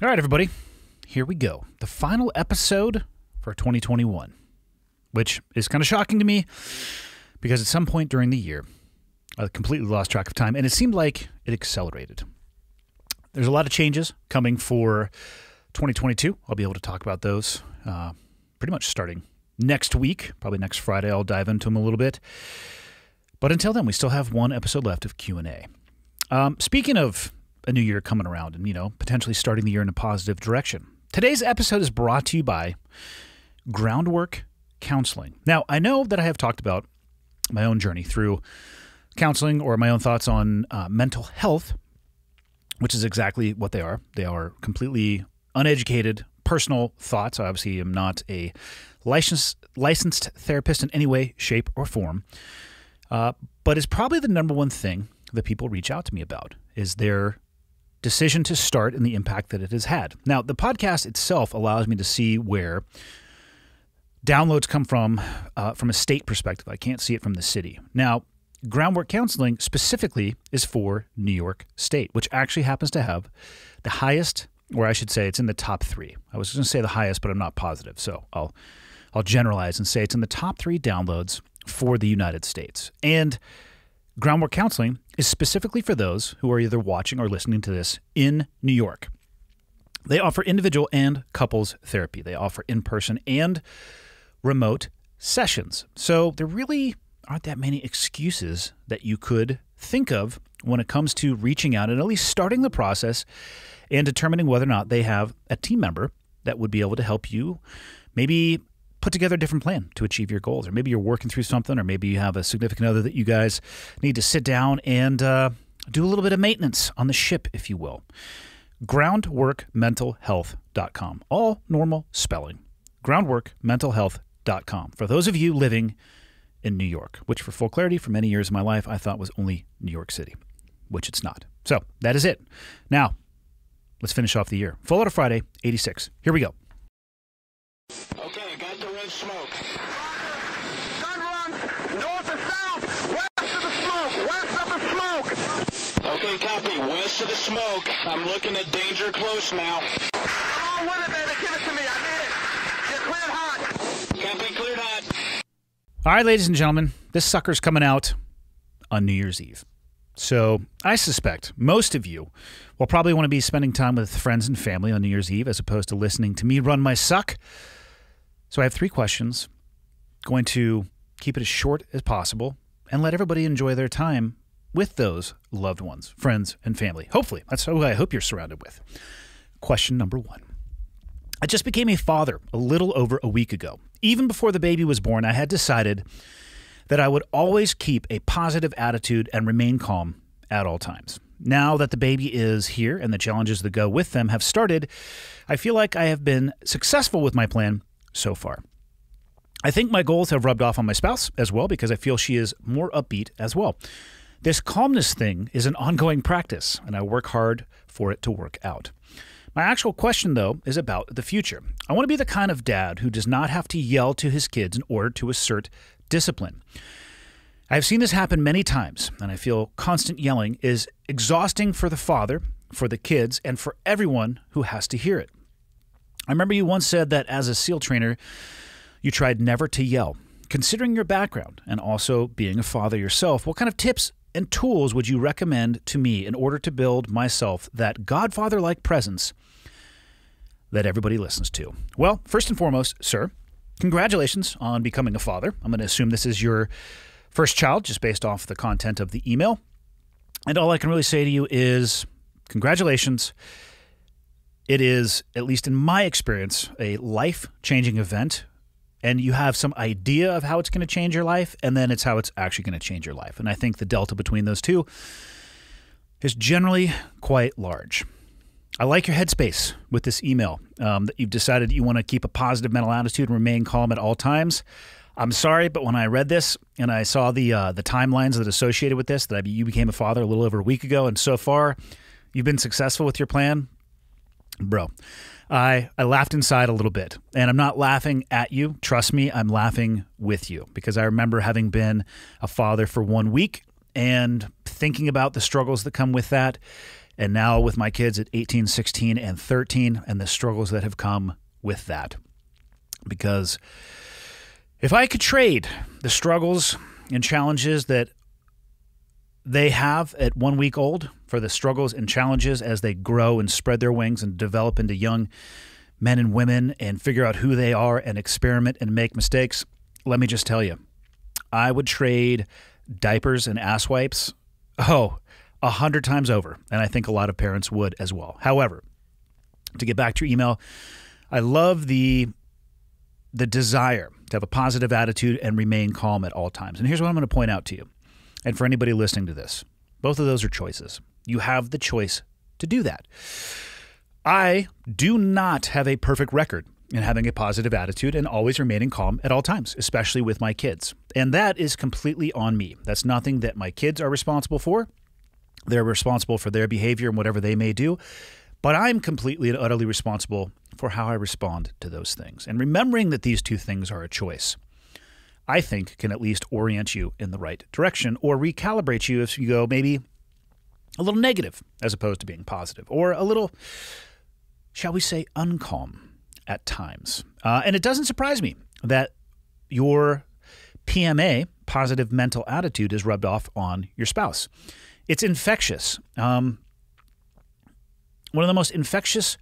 All right, everybody, here we go. The final episode for 2021, which is kind of shocking to me because at some point during the year, I completely lost track of time, and it seemed like it accelerated. There's a lot of changes coming for 2022. I'll be able to talk about those pretty much starting next week, probably next Friday. I'll dive into them a little bit. But until then, we still have one episode left of Q&A. Speaking of a new year coming around and, potentially starting the year in a positive direction, today's episode is brought to you by Groundwork Counseling. Now, I know that I have talked about my own journey through counseling or my own thoughts on mental health, which is exactly what they are. They are completely uneducated, personal thoughts. I obviously am not a licensed therapist in any way, shape, or form. But it's probably the number one thing that people reach out to me about is their decision to start and the impact that it has had. Now, the podcast itself allows me to see where downloads come from a state perspective. I can't see it from the city. Now, Groundwork Counseling specifically is for New York State, which actually happens to have the highest, or I should say it's in the top 3. I was going to say the highest, but I'm not positive. So I'll generalize and say it's in the top 3 downloads for the United States. And Groundwork Counseling is specifically for those who are either watching or listening to this in New York. They offer individual and couples therapy. They offer in-person and remote sessions. So there really aren't that many excuses that you could think of when it comes to reaching out and at least starting the process and determining whether or not they have a team member that would be able to help you maybe put together a different plan to achieve your goals. Or maybe you're working through something, or maybe you have a significant other that you guys need to sit down and do a little bit of maintenance on the ship, if you will. Groundworkmentalhealth.com. All normal spelling. Groundworkmentalhealth.com. For those of you living in New York, which for full clarity, for many years of my life, I thought was only New York City, which it's not. So that is it. Now, let's finish off the year. Full Auto Friday, 86. Here we go. Okay, I got the red smoke. Gun run, north and south, west of the smoke, Okay, copy, west of the smoke. I'm looking at danger close now. Come on with it, baby, give it to me, I need it. You're cleared hot. Copy, cleared hot. All right, ladies and gentlemen, this sucker's coming out on New Year's Eve. So I suspect most of you will probably want to be spending time with friends and family on New Year's Eve as opposed to listening to me run my suck. So I have 3 questions. Going to keep it as short as possible and let everybody enjoy their time with those loved ones, friends, and family. Hopefully. That's who I hope you're surrounded with. Question number 1. I just became a father a little over a week ago. Even before the baby was born, I had decided that I would always keep a positive attitude and remain calm at all times. Now that the baby is here and the challenges that go with them have started, I feel like I have been successful with my plan so far. I think my goals have rubbed off on my spouse as well because I feel she is more upbeat as well. This calmness thing is an ongoing practice, and I work hard for it to work out. My actual question, though, is about the future. I want to be the kind of dad who does not have to yell to his kids in order to assert discipline. I've seen this happen many times, and I feel constant yelling is exhausting for the father, for the kids, and for everyone who has to hear it. I remember you once said that as a SEAL trainer, you tried never to yell. Considering your background and also being a father yourself, what kind of tips and tools would you recommend to me in order to build myself that godfather-like presence that everybody listens to? Well, first and foremost, sir, congratulations on becoming a father. I'm going to assume this is your first child just based off the content of the email. And all I can really say to you is congratulations. It is, at least in my experience, a life-changing event, and you have some idea of how it's going to change your life, and then it's how it's actually going to change your life. And I think the delta between those two is generally quite large. I like your headspace with this email, that you've decided you want to keep a positive mental attitude and remain calm at all times. I'm sorry, but when I read this and I saw the timelines that associated with this, that you became a father a little over a week ago, and so far you've been successful with your plan, bro, I laughed inside a little bit. And I'm not laughing at you. Trust me, I'm laughing with you because I remember having been a father for 1 week and thinking about the struggles that come with that, and now with my kids at 18, 16, and 13, and the struggles that have come with that. Because if I could trade the struggles and challenges that they have at 1 week old for the struggles and challenges as they grow and spread their wings and develop into young men and women and figure out who they are and experiment and make mistakes, let me just tell you, I would trade diapers and ass wipes, 100 times over. And I think a lot of parents would as well. However, to get back to your email, I love the desire to have a positive attitude and remain calm at all times. And here's what I'm going to point out to you. And for anybody listening to this, both of those are choices. You have the choice to do that. I do not have a perfect record in having a positive attitude and always remaining calm at all times, especially with my kids. And that is completely on me. That's nothing that my kids are responsible for. They're responsible for their behavior and whatever they may do. But I'm completely and utterly responsible for how I respond to those things. And remembering that these two things are a choice, I think can at least orient you in the right direction or recalibrate you if you go maybe a little negative as opposed to being positive or a little, shall we say, uncalm at times. And it doesn't surprise me that your PMA, positive mental attitude, is rubbed off on your spouse. It's infectious. One of the most infectious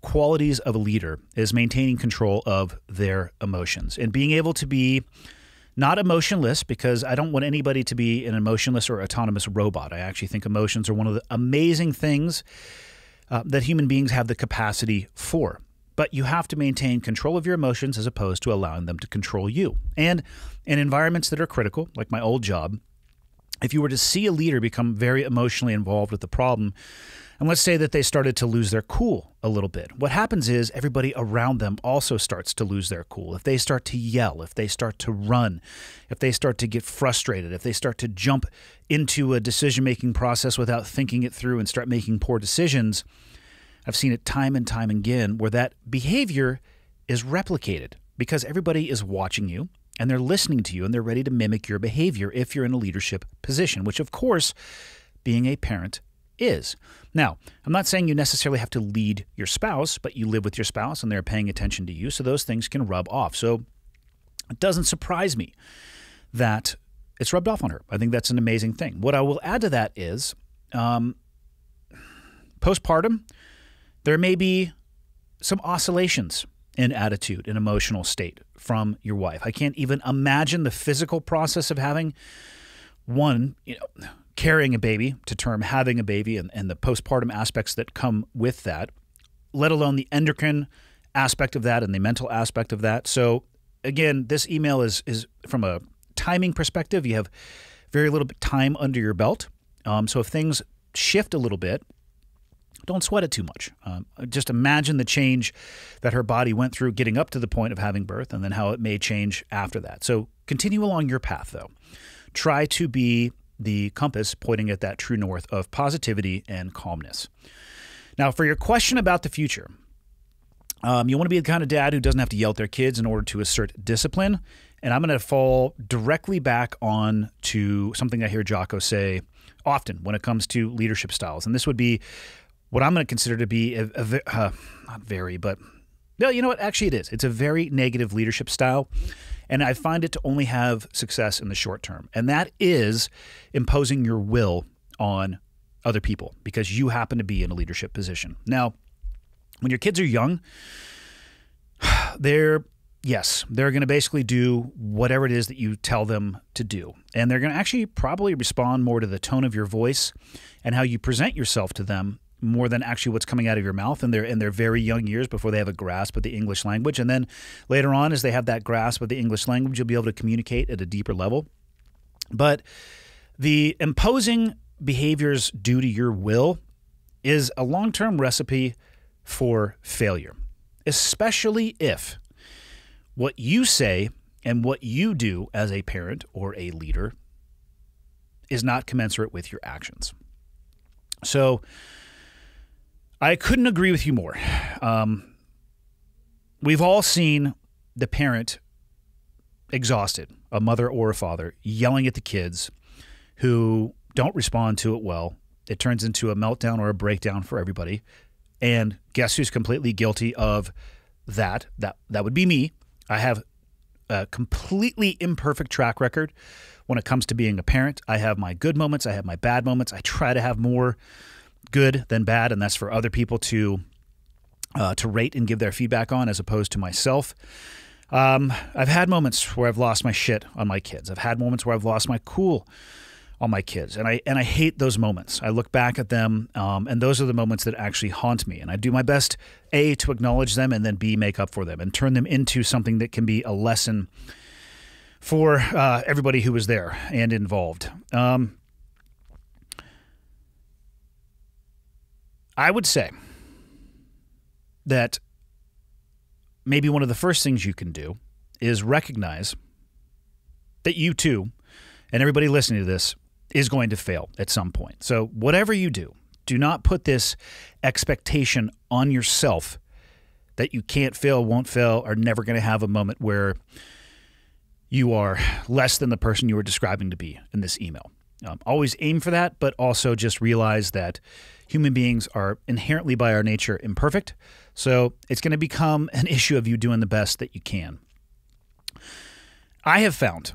qualities of a leader is maintaining control of their emotions and being able to be not emotionless, because I don't want anybody to be an emotionless or autonomous robot. I actually think emotions are one of the amazing things that human beings have the capacity for. But you have to maintain control of your emotions as opposed to allowing them to control you. And in environments that are critical, like my old job, if you were to see a leader become very emotionally involved with the problem, and let's say that they started to lose their cool a little bit, what happens is everybody around them also starts to lose their cool. If they start to yell, if they start to run, if they start to get frustrated, if they start to jump into a decision-making process without thinking it through and start making poor decisions, I've seen it time and time again where that behavior is replicated because everybody is watching you and they're listening to you and they're ready to mimic your behavior if you're in a leadership position, which of course being a parent is. Now, I'm not saying you necessarily have to lead your spouse, but you live with your spouse and they're paying attention to you, so those things can rub off. So it doesn't surprise me that it's rubbed off on her. I think that's an amazing thing. What I will add to that is postpartum, there may be some oscillations in attitude and emotional state from your wife. I can't even imagine the physical process of having carrying a baby to term having a baby and the postpartum aspects that come with that, let alone the endocrine aspect of that and the mental aspect of that. So again, this email is from a timing perspective. You have very little time under your belt. So if things shift a little bit, don't sweat it too much. Just imagine the change that her body went through getting up to the point of having birth and then how it may change after that. So continue along your path, though. Try to be the compass pointing at that true north of positivity and calmness. Now, for your question about the future, you want to be the kind of dad who doesn't have to yell at their kids in order to assert discipline. And I'm going to fall directly back on to something I hear Jocko say often when it comes to leadership styles. And this would be what I'm going to consider to be not very, but no, you know what? Actually, it is. It's a very negative leadership style. And I find it to only have success in the short term. And that is imposing your will on other people because you happen to be in a leadership position. Now, when your kids are young, they're going to basically do whatever it is that you tell them to do. And they're going to actually probably respond more to the tone of your voice and how you present yourself to them more than actually what's coming out of your mouth in their very young years before they have a grasp of the English language. And then later on, as they have that grasp of the English language, you'll be able to communicate at a deeper level. But the imposing behaviors due to your will is a long-term recipe for failure, especially if what you say and what you do as a parent or a leader is not commensurate with your actions. So I couldn't agree with you more. We've all seen the parent exhausted, a mother or a father, yelling at the kids who don't respond to it well, it turns into a meltdown or a breakdown for everybody. And guess who's completely guilty of that? That would be me. I have a completely imperfect track record when it comes to being a parent. I have my good moments. I have my bad moments. I try to have more good than bad, and that's for other people to rate and give their feedback on, as opposed to myself. I've had moments where I've lost my shit on my kids. I've had moments where I've lost my cool on my kids, and I hate those moments. I look back at them, and those are the moments that actually haunt me. And I do my best, A, to acknowledge them, and then B, make up for them and turn them into something that can be a lesson for everybody who was there and involved. I would say that maybe one of the first things you can do is recognize that you too, and everybody listening to this, is going to fail at some point. So whatever you do, do not put this expectation on yourself that you can't fail, won't fail, are never going to have a moment where you are less than the person you were describing to be in this email. Always aim for that, but also just realize that human beings are inherently by our nature imperfect. So it's going to become an issue of you doing the best that you can. I have found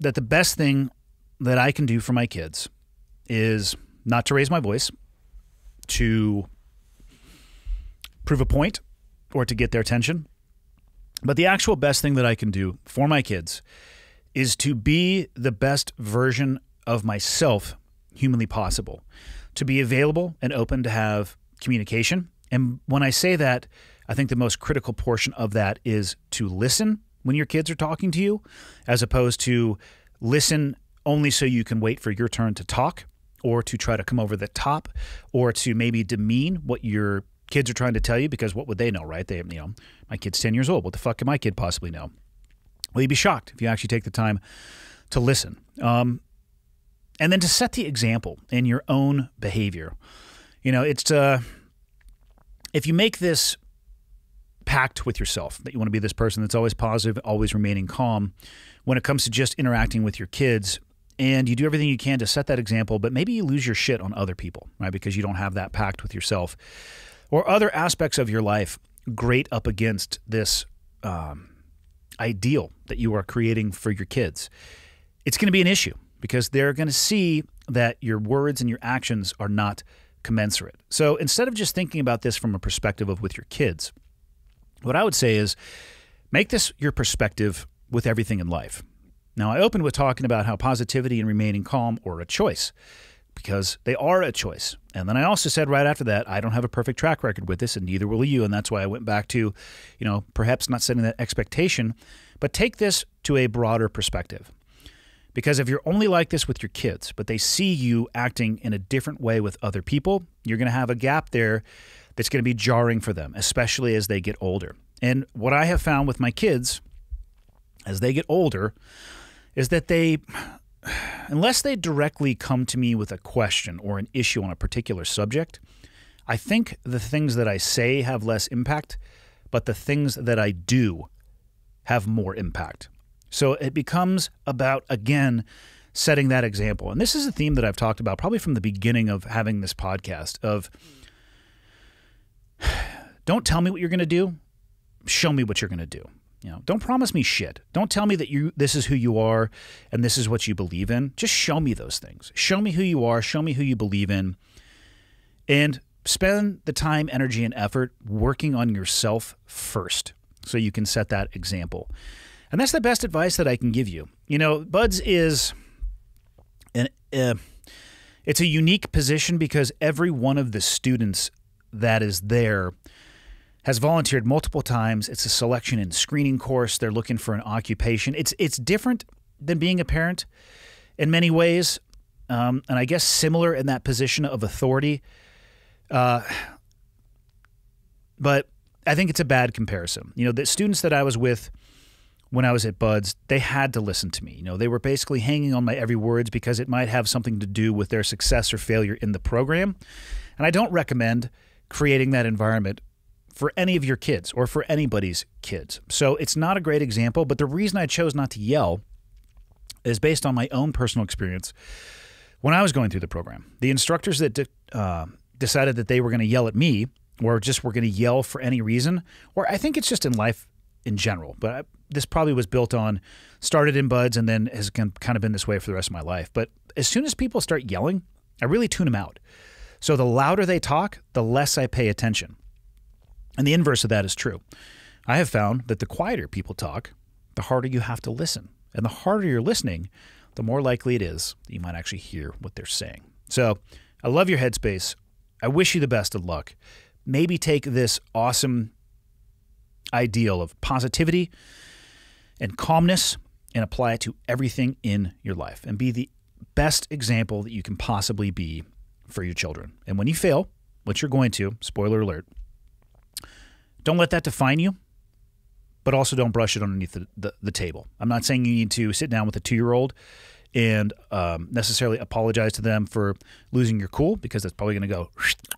that the best thing that I can do for my kids is not to raise my voice, to prove a point, or to get their attention. But the actual best thing that I can do for my kids is to be the best version of myself humanly possible, to be available and open to have communication. And when I say that, I think the most critical portion of that is to listen when your kids are talking to you, as opposed to listen only so you can wait for your turn to talk, or to try to come over the top, or to maybe demean what your kids are trying to tell you, because what would they know, right? My kid's 10 years old. What the fuck can my kid possibly know? Well, you'd be shocked if you actually take the time to listen. And then to set the example in your own behavior. It's if you make this pact with yourself that you want to be this person that's always positive, always remaining calm when it comes to just interacting with your kids, and you do everything you can to set that example, but maybe you lose your shit on other people, right? Because you don't have that pact with yourself, or other aspects of your life grate up against this ideal that you are creating for your kids. It's going to be an issue, because they're going to see that your words and your actions are not commensurate. So instead of just thinking about this from a perspective of with your kids, what I would say is make this your perspective with everything in life. Now, I opened with talking about how positivity and remaining calm are a choice, because they are a choice. And then I also said right after that, I don't have a perfect track record with this, and neither will you. And that's why I went back to, perhaps not setting that expectation, but take this to a broader perspective. Because if you're only like this with your kids, but they see you acting in a different way with other people, you're going to have a gap there that's going to be jarring for them, especially as they get older. And what I have found with my kids as they get older is that unless they directly come to me with a question or an issue on a particular subject, I think the things that I say have less impact, but the things that I do have more impact. So it becomes about, again, setting that example. And this is a theme that I've talked about probably from the beginning of having this podcast of don't tell me what you're going to do. Show me what you're going to do. Don't promise me shit. Don't tell me that this is who you are and this is what you believe in. Just show me those things. Show me who you are. Show me who you believe in. And spend the time, energy, and effort working on yourself first so you can set that example. And that's the best advice that I can give you. Buds is it's a unique position because every one of the students that is there has volunteered multiple times. It's a selection and screening course. They're looking for an occupation. It's different than being a parent in many ways, and I guess similar in that position of authority. But I think it's a bad comparison. The students that I was with when I was at Buds, they had to listen to me. They were basically hanging on my every words because it might have something to do with their success or failure in the program. And I don't recommend creating that environment for any of your kids or for anybody's kids. So it's not a great example, but the reason I chose not to yell is based on my own personal experience when I was going through the program. The instructors that decided that they were going to yell at me or just were going to yell for any reason, or I think it's just in life in general, but this probably was built on, started in buds and then has kind of been this way for the rest of my life. But as soon as people start yelling, I really tune them out. So the louder they talk, the less I pay attention. And the inverse of that is true. I have found that the quieter people talk, the harder you have to listen. And the harder you're listening, the more likely it is that you might actually hear what they're saying. So I love your headspace. I wish you the best of luck. Maybe take this awesome ideal of positivity and calmness and apply it to everything in your life and be the best example that you can possibly be for your children. And when you fail, which you're going to, spoiler alert, don't let that define you, but also don't brush it underneath the table. I'm not saying you need to sit down with a 2-year-old and necessarily apologize to them for losing your cool, because that's probably going to go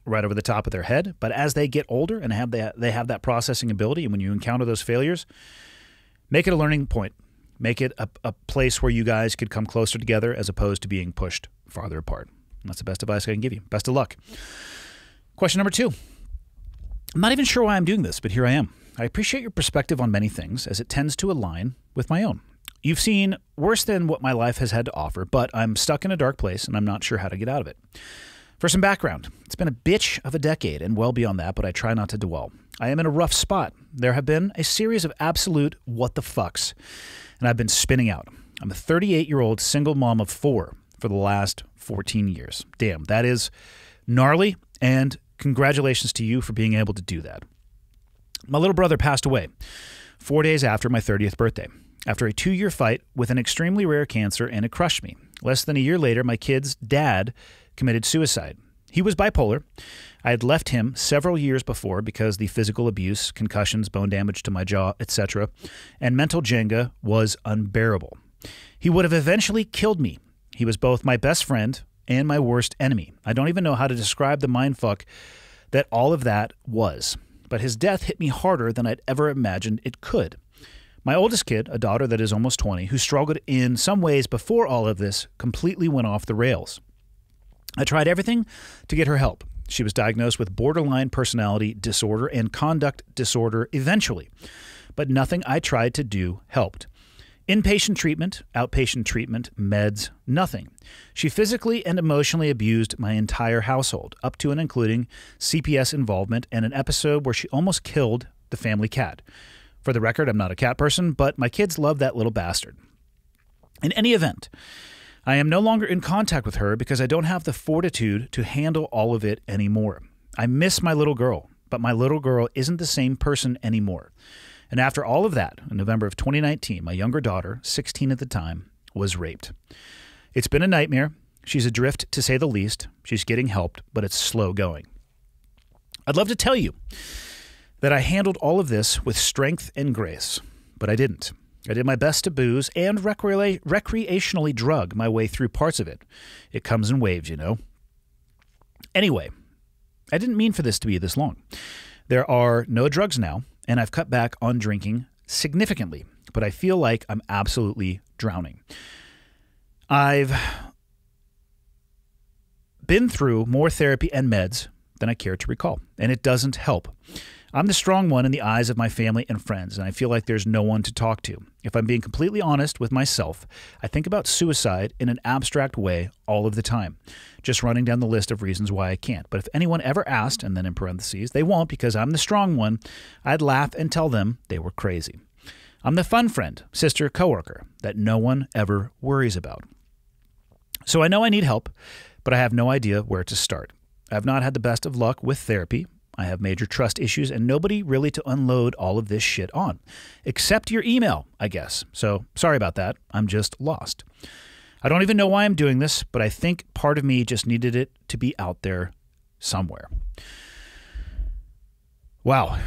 right over the top of their head. But as they get older and they have that processing ability, and when you encounter those failures, make it a learning point. Make it a place where you guys could come closer together as opposed to being pushed farther apart. And that's the best advice I can give you. Best of luck. Question number 2. I'm not even sure why I'm doing this, but here I am. I appreciate your perspective on many things, as it tends to align with my own. You've seen worse than what my life has had to offer, but I'm stuck in a dark place and I'm not sure how to get out of it. For some background, it's been a bitch of a decade and well beyond that, but I try not to dwell. I am in a rough spot. There have been a series of absolute what the fucks, and I've been spinning out. I'm a 38-year-old single mom of 4 for the last 14 years. Damn, that is gnarly, and congratulations to you for being able to do that. My little brother passed away 4 days after my 30th birthday, after a 2-year fight with an extremely rare cancer, and it crushed me. Less than a year later, my kid's dad committed suicide. He was bipolar. I had left him several years before because the physical abuse, concussions, bone damage to my jaw, etc., and mental Jenga was unbearable. He would have eventually killed me. He was both my best friend and my worst enemy. I don't even know how to describe the mindfuck that all of that was. But his death hit me harder than I'd ever imagined it could. My oldest kid, a daughter that is almost 20, who struggled in some ways before all of this, completely went off the rails. I tried everything to get her help. She was diagnosed with borderline personality disorder and conduct disorder eventually, but nothing I tried to do helped. Inpatient treatment, outpatient treatment, meds, nothing. She physically and emotionally abused my entire household, up to and including CPS involvement and an episode where she almost killed the family cat. For the record, I'm not a cat person, but my kids love that little bastard. In any event, I am no longer in contact with her because I don't have the fortitude to handle all of it anymore. I miss my little girl, but my little girl isn't the same person anymore. And after all of that, in November of 2019, my younger daughter, 16 at the time, was raped. It's been a nightmare. She's adrift, to say the least. She's getting help, but it's slow going. I'd love to tell you that I handled all of this with strength and grace, but I didn't. I did my best to booze and recreationally drug my way through parts of it. It comes in waves, you know. Anyway, I didn't mean for this to be this long. There are no drugs now, and I've cut back on drinking significantly, but I feel like I'm absolutely drowning. I've been through more therapy and meds than I care to recall, and it doesn't help. I'm the strong one in the eyes of my family and friends, and I feel like there's no one to talk to. If I'm being completely honest with myself, I think about suicide in an abstract way all of the time, just running down the list of reasons why I can't. But if anyone ever asked, and then in parentheses, they won't because I'm the strong one, I'd laugh and tell them they were crazy. I'm the fun friend, sister, coworker that no one ever worries about. So I know I need help, but I have no idea where to start. I've not had the best of luck with therapy. I have major trust issues and nobody really to unload all of this shit on, except your email, I guess. So sorry about that. I'm just lost. I don't even know why I'm doing this, but I think part of me just needed it to be out there somewhere. Wow.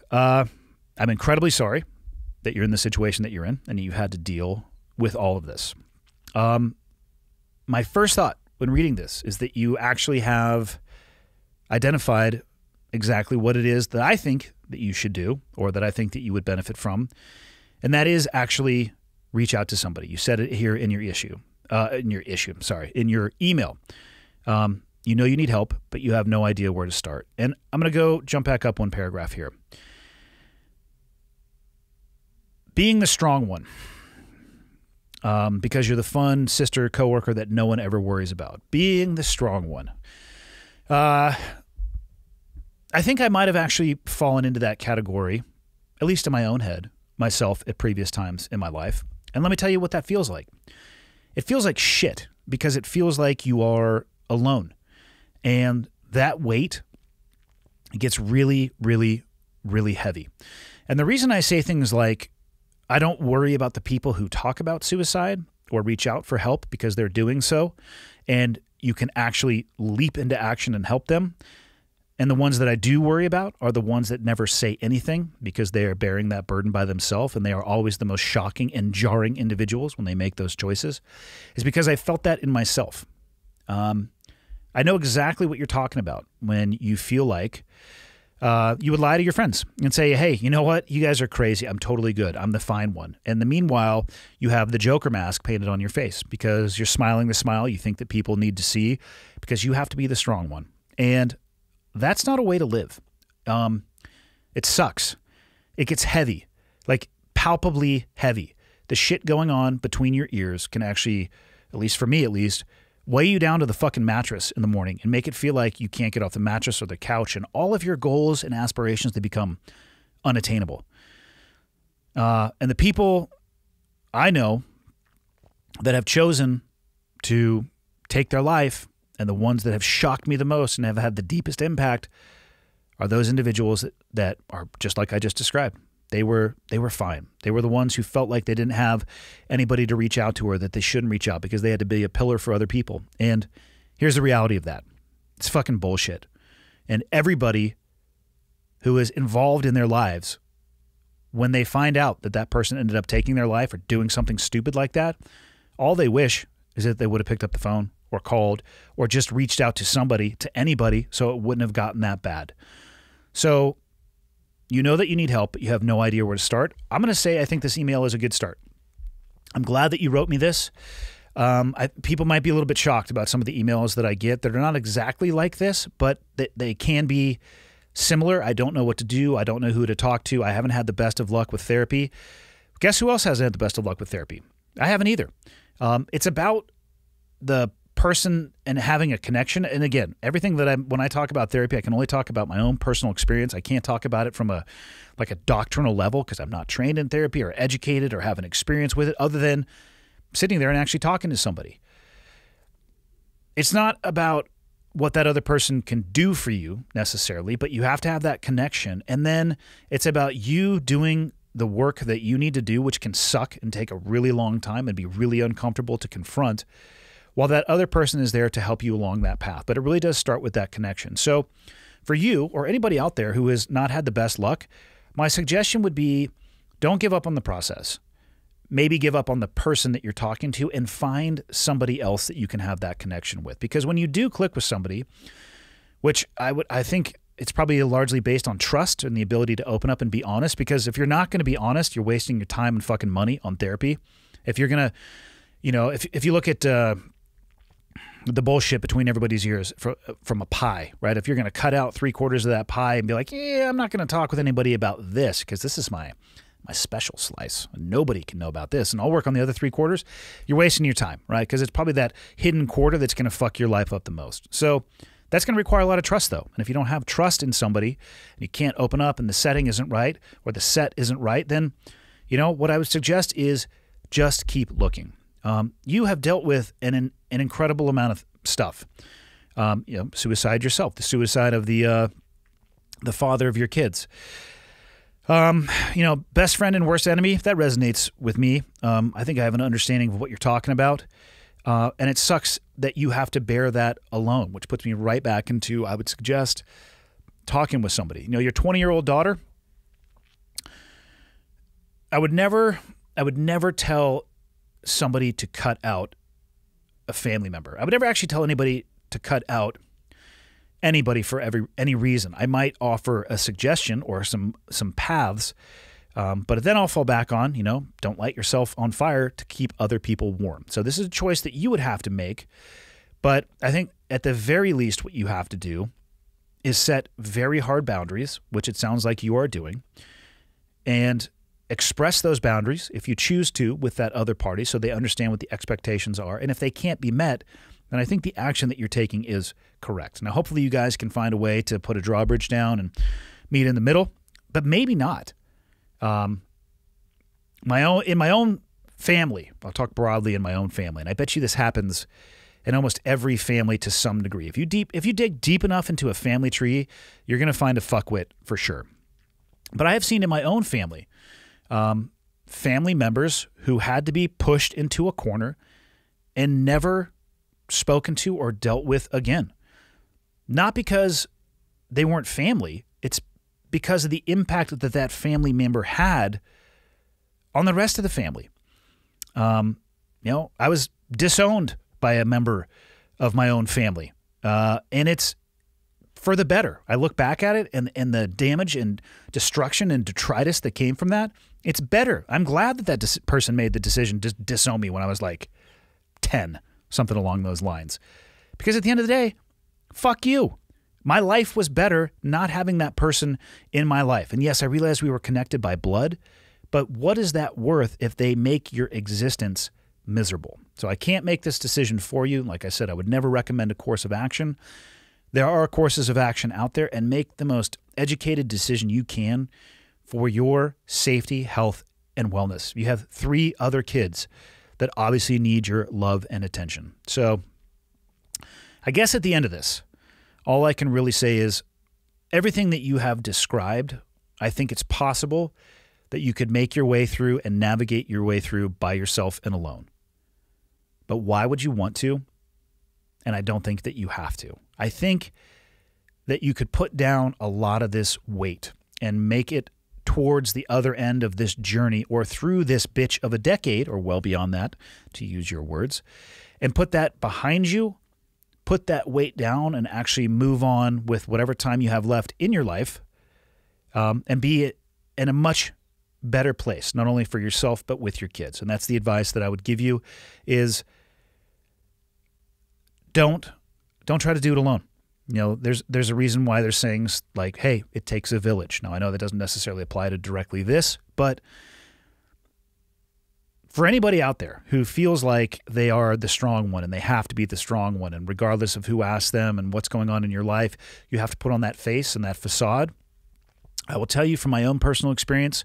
I'm incredibly sorry that you're in the situation that you're in and you had to deal with all of this. My first thought when reading this is that you actually have identified exactly what it is that I think that you should do or that I think that you would benefit from. And that is actually reach out to somebody. You said it here in your issue. in your email. You know you need help, but you have no idea where to start. And I'm going to go jump back up one paragraph here. Being the strong one, because you're the fun sister, coworker that no one ever worries about. Being the strong one. I think I might have actually fallen into that category, at least in my own head, myself at previous times in my life. And let me tell you what that feels like. It feels like shit because it feels like you are alone. And that weight gets really, really, really heavy. And the reason I say things like, I don't worry about the people who talk about suicide or reach out for help because they're doing so, and you can actually leap into action and help them. And the ones that I do worry about are the ones that never say anything because they are bearing that burden by themselves, and they are always the most shocking and jarring individuals when they make those choices, is because I felt that in myself. I know exactly what you're talking about when you feel like you would lie to your friends and say, hey, you know what? You guys are crazy. I'm totally good. I'm the fine one. And the meanwhile, you have the Joker mask painted on your face because you're smiling the smile you think that people need to see because you have to be the strong one. And that's not a way to live. It sucks. It gets heavy, like palpably heavy. The shit going on between your ears can actually, at least for me at least, weigh you down to the fucking mattress in the morning and make it feel like you can't get off the mattress or the couch, and all of your goals and aspirations, they become unattainable. And the people I know that have chosen to take their life, and the ones that have shocked me the most and have had the deepest impact, are those individuals that are just like I just described. They were fine. They were the ones who felt like they didn't have anybody to reach out to, or that they shouldn't reach out because they had to be a pillar for other people. And here's the reality of that. It's fucking bullshit. And everybody who is involved in their lives, when they find out that that person ended up taking their life or doing something stupid like that, all they wish is that they would have picked up the phone or called or just reached out to somebody, to anybody, so it wouldn't have gotten that bad. So you know that you need help, but you have no idea where to start. I'm going to say I think this email is a good start. I'm glad that you wrote me this. People might be a little bit shocked about some of the emails that I get. They're not exactly like this, but they can be similar. I don't know what to do. I don't know who to talk to. I haven't had the best of luck with therapy. Guess who else hasn't had the best of luck with therapy? I haven't either. It's about the person and having a connection. And again, everything that when I talk about therapy, I can only talk about my own personal experience. I can't talk about it from a doctrinal level because I'm not trained in therapy or educated or have an experience with it other than sitting there and actually talking to somebody. It's not about what that other person can do for you necessarily, but you have to have that connection. And then it's about you doing the work that you need to do, which can suck and take a really long time and be really uncomfortable to confront, while that other person is there to help you along that path. But it really does start with that connection. So for you or anybody out there who has not had the best luck, my suggestion would be don't give up on the process. Maybe give up on the person that you're talking to and find somebody else that you can have that connection with. Because when you do click with somebody, which I think it's probably largely based on trust and the ability to open up and be honest, because if you're not going to be honest, you're wasting your time and fucking money on therapy. If you're going to, if you look at the bullshit between everybody's ears from a pie, right? If you're going to cut out 3/4 of that pie and be like, yeah, I'm not going to talk with anybody about this because this is my special slice. Nobody can know about this, and I'll work on the other 3/4. You're wasting your time, right? Because it's probably that hidden quarter that's going to fuck your life up the most. So that's going to require a lot of trust, though. And if you don't have trust in somebody and you can't open up and the setting isn't right or the set isn't right, then, what I would suggest is just keep looking. You have dealt with an incredible amount of stuff. Suicide yourself, the suicide of the father of your kids. Best friend and worst enemy, that resonates with me. I think I have an understanding of what you're talking about. And it sucks that you have to bear that alone, which puts me right back into, I would suggest, talking with somebody. Your 20-year-old daughter, I would never tell somebody to cut out a family member. I would never actually tell anybody to cut out anybody for any reason. I might offer a suggestion or some paths But then I'll fall back on, don't light yourself on fire to keep other people warm. So this is a choice that you would have to make. But I think at the very least, what you have to do is set very hard boundaries, which it sounds like you are doing, and express those boundaries if you choose to with that other party so they understand what the expectations are. And if they can't be met, then I think the action that you're taking is correct. Now, hopefully you guys can find a way to put a drawbridge down and meet in the middle, but maybe not. In my own family, I'll talk broadly in my own family, and I bet you this happens in almost every family to some degree. If you dig deep enough into a family tree, you're going to find a fuckwit for sure. But I have seen in my own family, family members who had to be pushed into a corner and never spoken to or dealt with again. Not because they weren't family, it's because of the impact that family member had on the rest of the family. I was disowned by a member of my own family, and it's for the better. I look back at it and the damage and destruction and detritus that came from that, it's better. I'm glad that person made the decision to disown me when I was like 10, something along those lines. Because at the end of the day, fuck you. My life was better not having that person in my life. And yes, I realized we were connected by blood, but what is that worth if they make your existence miserable? So I can't make this decision for you. Like I said, I would never recommend a course of action. There are courses of action out there, and make the most educated decision you can for your safety, health, and wellness. You have 3 other kids that obviously need your love and attention. So I guess at the end of this, all I can really say is everything that you have described, I think it's possible that you could make your way through and navigate your way through by yourself and alone. But why would you want to? And I don't think that you have to. I think that you could put down a lot of this weight and make it towards the other end of this journey or through this bitch of a decade or well beyond that, to use your words, and put that behind you, put that weight down and actually move on with whatever time you have left in your life, and be in a much better place, not only for yourself, but with your kids. And that's the advice that I would give you is don't try to do it alone. There's a reason why there's sayings like, hey, it takes a village. Now, I know that doesn't necessarily apply to directly this, but for anybody out there who feels like they are the strong one and they have to be the strong one, and regardless of who asks them and what's going on in your life, you have to put on that face and that facade, I will tell you from my own personal experience,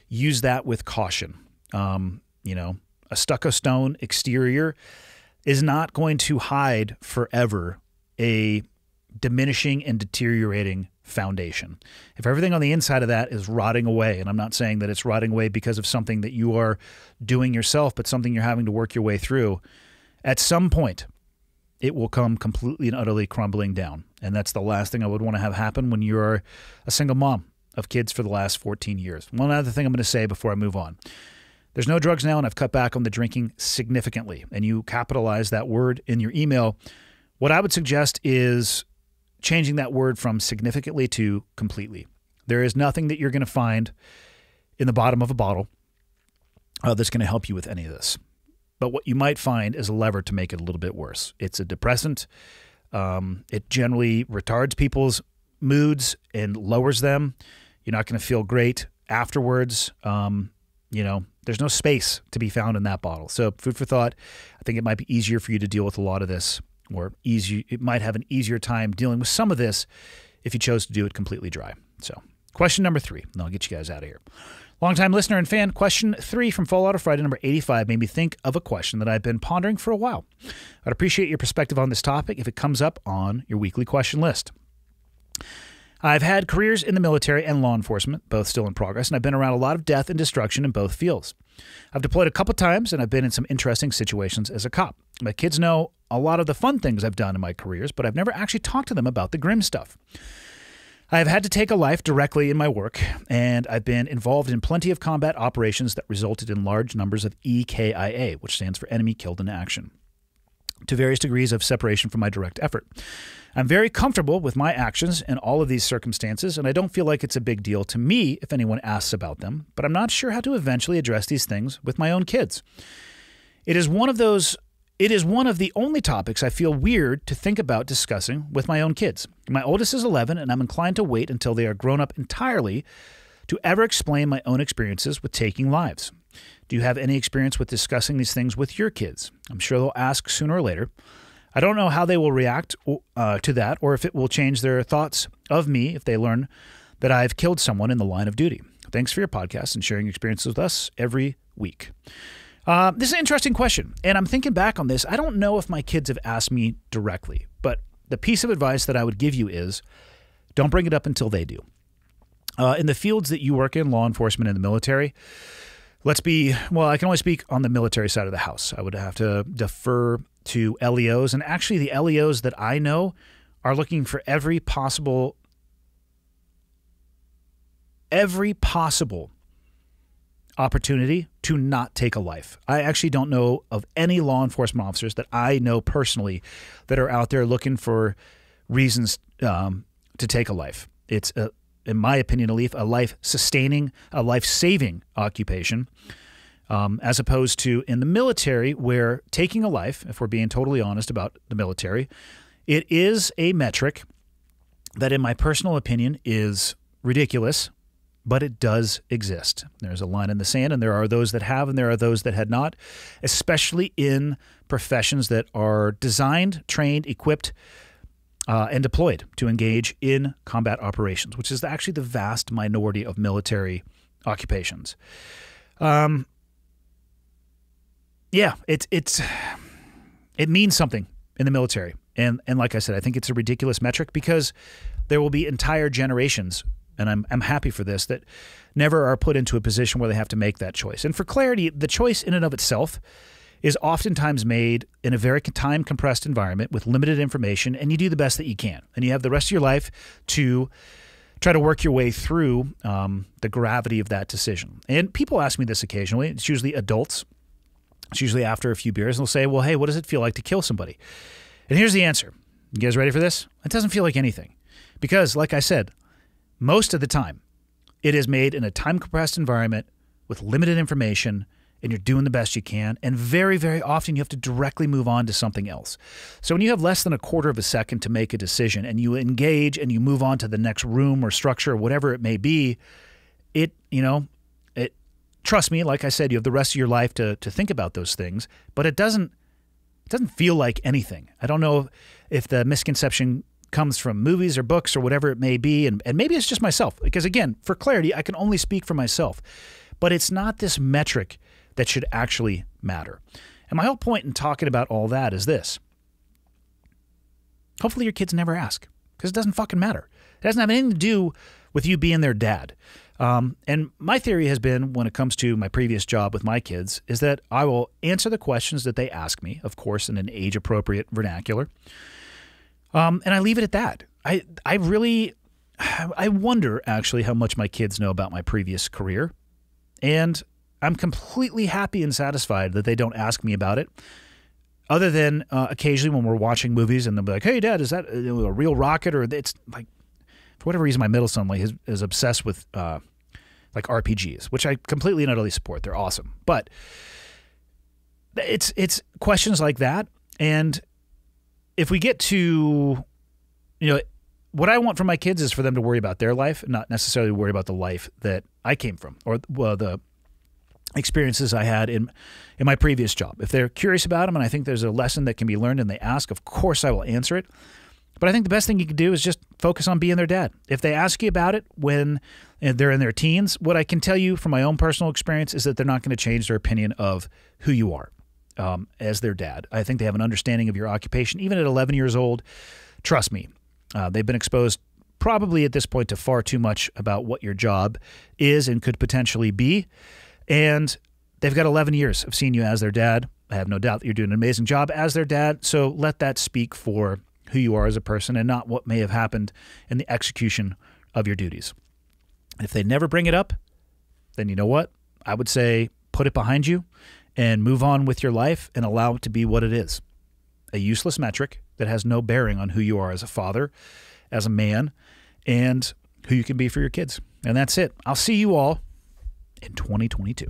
use that with caution. A stucco stone exterior is not going to hide forever a diminishing and deteriorating foundation. If everything on the inside of that is rotting away, and I'm not saying that it's rotting away because of something that you are doing yourself, but something you're having to work your way through, at some point, it will come completely and utterly crumbling down. And that's the last thing I would want to have happen when you're a single mom of kids for the last 14 years. One other thing I'm going to say before I move on. There's no drugs now, and I've cut back on the drinking significantly. And you capitalize that word in your email. What I would suggest is changing that word from significantly to completely. There is nothing that you're going to find in the bottom of a bottle that's going to help you with any of this. But what you might find is a lever to make it a little bit worse. It's a depressant. It generally retards people's moods and lowers them. You're not going to feel great afterwards. There's no space to be found in that bottle. So food for thought. I think it might be easier for you to deal with a lot of this, or it might have an easier time dealing with some of this if you chose to do it completely dry. So question number 3, and I'll get you guys out of here. Longtime listener and fan, question 3 from Fallout Friday number 85 made me think of a question that I've been pondering for a while. I'd appreciate your perspective on this topic if it comes up on your weekly question list. I've had careers in the military and law enforcement, both still in progress, and I've been around a lot of death and destruction in both fields. I've deployed a couple times, and I've been in some interesting situations as a cop. My kids know a lot of the fun things I've done in my careers, but I've never actually talked to them about the grim stuff. I've had to take a life directly in my work, and I've been involved in plenty of combat operations that resulted in large numbers of EKIA, which stands for Enemy Killed in Action. to various degrees of separation from my direct effort. I'm very comfortable with my actions in all of these circumstances, and I don't feel like it's a big deal to me if anyone asks about them, but I'm not sure how to eventually address these things with my own kids. It is one of the only topics I feel weird to think about discussing with my own kids. My oldest is 11, and I'm inclined to wait until they are grown up entirely to ever explain my own experiences with taking lives. Do you have any experience with discussing these things with your kids? I'm sure they'll ask sooner or later. I don't know how they will react to that, or if it will change their thoughts of me if they learn that I've killed someone in the line of duty. Thanks for your podcast and sharing experiences with us every week. This is an interesting question, and I'm thinking back on this. I don't know if my kids have asked me directly, but the piece of advice that I would give you is don't bring it up until they do. In the fields that you work in, law enforcement and the military, I can only speak on the military side of the house. I would have to defer to LEOs, and actually the LEOs that I know are looking for every possible opportunity to not take a life. I actually don't know of any law enforcement officers that I know personally that are out there looking for reasons to take a life. It's, in my opinion, a life-saving occupation, as opposed to in the military, where taking a life, if we're being totally honest about the military, it is a metric that, in my personal opinion, is ridiculous, but it does exist. There's a line in the sand, and there are those that have, and there are those that had not, especially in professions that are designed, trained, equipped, and deployed to engage in combat operations, which is actually the vast minority of military occupations. It means something in the military. And like I said, I think it's a ridiculous metric because there will be entire generations, and I'm happy for this, that never are put into a position where they have to make that choice. And for clarity, the choice in and of itself is oftentimes made in a very time-compressed environment with limited information, and you do the best that you can. And you have the rest of your life to try to work your way through the gravity of that decision. And people ask me this occasionally. It's usually adults. It's usually after a few beers, and they'll say, well, hey, what does it feel like to kill somebody? And here's the answer. You guys ready for this? It doesn't feel like anything. Because, like I said, most of the time, it is made in a time-compressed environment with limited information, and you're doing the best you can. And very, very often, you have to directly move on to something else. So when you have less than a quarter of a second to make a decision, and you engage and you move on to the next room or structure or whatever it may be, trust me, like I said, you have the rest of your life to think about those things, but it doesn't feel like anything. I don't know if the misconception comes from movies or books or whatever it may be, and maybe it's just myself, because again, for clarity, I can only speak for myself, but it's not this metric that should actually matter. And my whole point in talking about all that is this. Hopefully your kids never ask, because it doesn't fucking matter. It doesn't have anything to do with you being their dad. And my theory has been, when it comes to my previous job with my kids, is that I will answer the questions that they ask me, of course, in an age-appropriate vernacular. And I leave it at that. I wonder, actually, how much my kids know about my previous career. And I'm completely happy and satisfied that they don't ask me about it, other than occasionally when we're watching movies and they'll be like, hey, Dad, is that a real rocket? Or it's like, for whatever reason, my middle son is obsessed with like RPGs, which I completely and utterly support. They're awesome. But it's questions like that. And if we get to, what I want from my kids is for them to worry about their life, not necessarily worry about the life that I came from, or the experiences I had in my previous job. If they're curious about them and I think there's a lesson that can be learned and they ask, of course I will answer it. But I think the best thing you can do is just focus on being their dad. If they ask you about it when they're in their teens, what I can tell you from my own personal experience is that they're not going to change their opinion of who you are as their dad. I think they have an understanding of your occupation. Even at 11 years old, trust me, they've been exposed probably at this point to far too much about what your job is and could potentially be. And they've got 11 years of seeing you as their dad. I have no doubt that you're doing an amazing job as their dad. So let that speak for who you are as a person and not what may have happened in the execution of your duties. If they never bring it up, then you know what? I would say put it behind you and move on with your life and allow it to be what it is. a useless metric that has no bearing on who you are as a father, as a man, and who you can be for your kids. And that's it. I'll see you all in 2022.